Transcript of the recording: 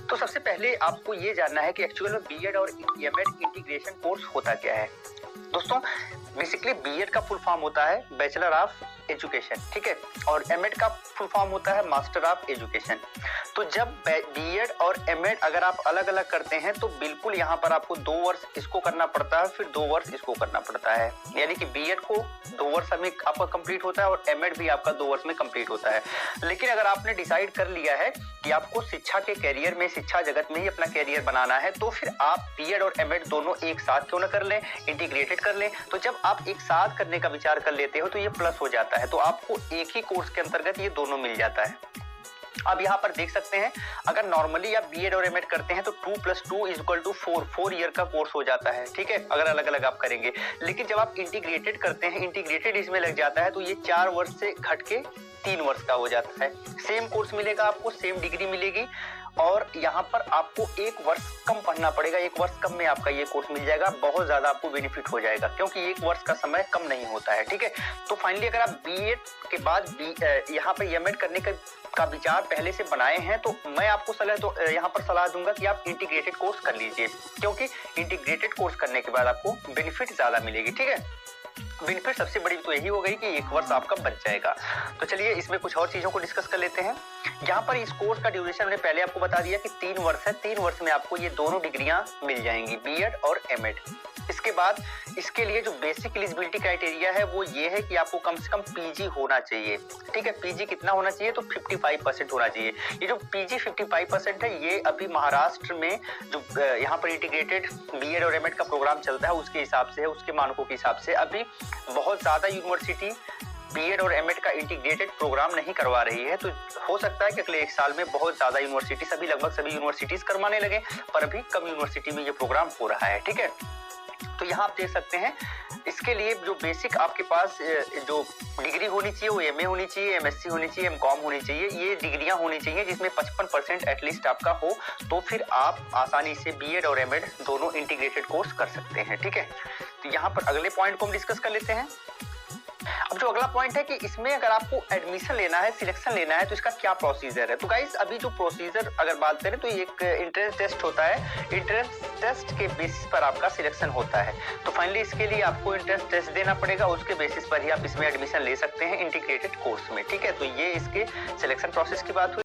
तो सबसे पहले आपको ये जानना है कि एक्चुअल में बीएड और एमएड इंटीग्रेशन कोर्स होता क्या है। दोस्तों बेसिकली बीएड का फुल फॉर्म होता है बैचलर ऑफ एजुकेशन, ठीक है, और एमएड का फुल फॉर्म होता है मास्टर ऑफ एजुकेशन। तो जब बीएड और एमएड अगर आप अलग अलग करते हैं तो बिल्कुल यहाँ पर आपको 2 वर्ष इसको करना पड़ता है, फिर 2 वर्ष इसको करना पड़ता है। यानी कि बीएड को 2 वर्ष में आपका कंप्लीट होता है और एमएड भी आपका 2 वर्ष में कंप्लीट होता है। लेकिन अगर आपने डिसाइड कर लिया है कि आपको शिक्षा के कैरियर में, शिक्षा जगत में ही अपना कैरियर बनाना है, तो फिर आप बीएड और एमएड दोनों एक साथ क्यों न कर लें, इंटीग्रेटेड कर लें। तो जब आप एक साथ करने का विचार कर लेते हो तो ये प्लस हो जाता है, तो आपको एक ही कोर्स के अंतर्गत ये दोनों मिल जाता है। अब यहाँ पर देख सकते हैं, अगर नॉर्मली आप बीएड और एमएड करते हैं तो 2 + 2 = 4 ईयर का कोर्स हो जाता है, ठीक है, अगर अलग अलग आप करेंगे। लेकिन जब आप इंटीग्रेटेड करते हैं, इंटीग्रेटेड इसमें लग जाता है, तो ये 4 वर्ष से घट के 3 वर्ष का हो जाता है। सेम कोर्स मिलेगा आपको, सेम डिग्री मिलेगी, और यहाँ पर आपको 1 वर्ष कम पढ़ना पड़ेगा, 1 वर्ष कम में आपका ये कोर्स मिल जाएगा। बहुत ज्यादा आपको बेनिफिट हो जाएगा, क्योंकि 1 वर्ष का समय कम नहीं होता है, ठीक है। तो फाइनली अगर आप बीएड के बाद यहाँ पर एमएड करने का विचार पहले से बनाए हैं, तो मैं आपको यहाँ पर सलाह दूंगा कि आप इंटीग्रेटेड कोर्स कर लीजिए, क्योंकि इंटीग्रेटेड कोर्स करने के बाद आपको बेनिफिट ज्यादा मिलेगी, ठीक है। बेनिफिट सबसे बड़ी तो यही हो गई कि 1 वर्ष आपका बच जाएगा। तो चलिए इसमें कुछ और चीजों को डिस्कस कर लेते हैं। यहाँ पर इस कोर्स का ड्यूरेशन मैंने पहले आपको बता दिया कि 3 वर्ष है। 3 वर्ष में आपको ये दोनों डिग्रियां मिल जाएंगी, बीएड और एमएड। इसके बाद इसके लिए जो बेसिक एलिजिबिलिटी क्राइटेरिया है वो ये है कि आपको कम से कम पीजी होना चाहिए, ठीक है। पीजी कितना होना चाहिए, तो 55% होना चाहिए। ये जो पीजी 55% है, ये अभी महाराष्ट्र में जो यहाँ पर इंटीग्रेटेड बीएड और एमएड का प्रोग्राम चलता है उसके हिसाब से है, उसके मानकों के हिसाब से अभी बहुत ज्यादा यूनिवर्सिटी बीएड और एमएड का इंटीग्रेटेड प्रोग्राम नहीं करवा रही है। तो हो सकता है कि अगले 1 साल में बहुत ज्यादा यूनिवर्सिटी, लगभग सभी यूनिवर्सिटीज करवाने लगे, पर अभी कम यूनिवर्सिटी में ये प्रोग्राम हो रहा है, ठीक है। तो यहाँ आप देख सकते हैं, इसके लिए जो बेसिक आपके पास जो डिग्री होनी चाहिए वो एमए होनी चाहिए, एमएससी होनी चाहिए, एमकॉम होनी चाहिए। ये डिग्रियां होनी चाहिए जिसमें 55% एटलीस्ट आपका हो, तो फिर आप आसानी से बीएड और एमएड दोनों इंटीग्रेटेड कोर्स कर सकते हैं, ठीक है। तो यहाँ पर अगले पॉइंट को हम डिस्कस कर लेते हैं। अब जो अगला पॉइंट है कि इसमें अगर आपको एडमिशन लेना है, सिलेक्शन लेना है, तो इसका क्या प्रोसीजर है। तो गाइस अभी जो प्रोसीजर अगर बात करें तो एक एंट्रेंस टेस्ट होता है। एंट्रेंस टेस्ट के बेसिस पर आपका सिलेक्शन होता है। तो फाइनली इसके लिए आपको एंट्रेंस टेस्ट देना पड़ेगा, उसके बेसिस पर ही आप इसमें एडमिशन ले सकते हैं इंटीग्रेटेड कोर्स में, ठीक है। तो ये इसके सिलेक्शन प्रोसेस की बात हुई।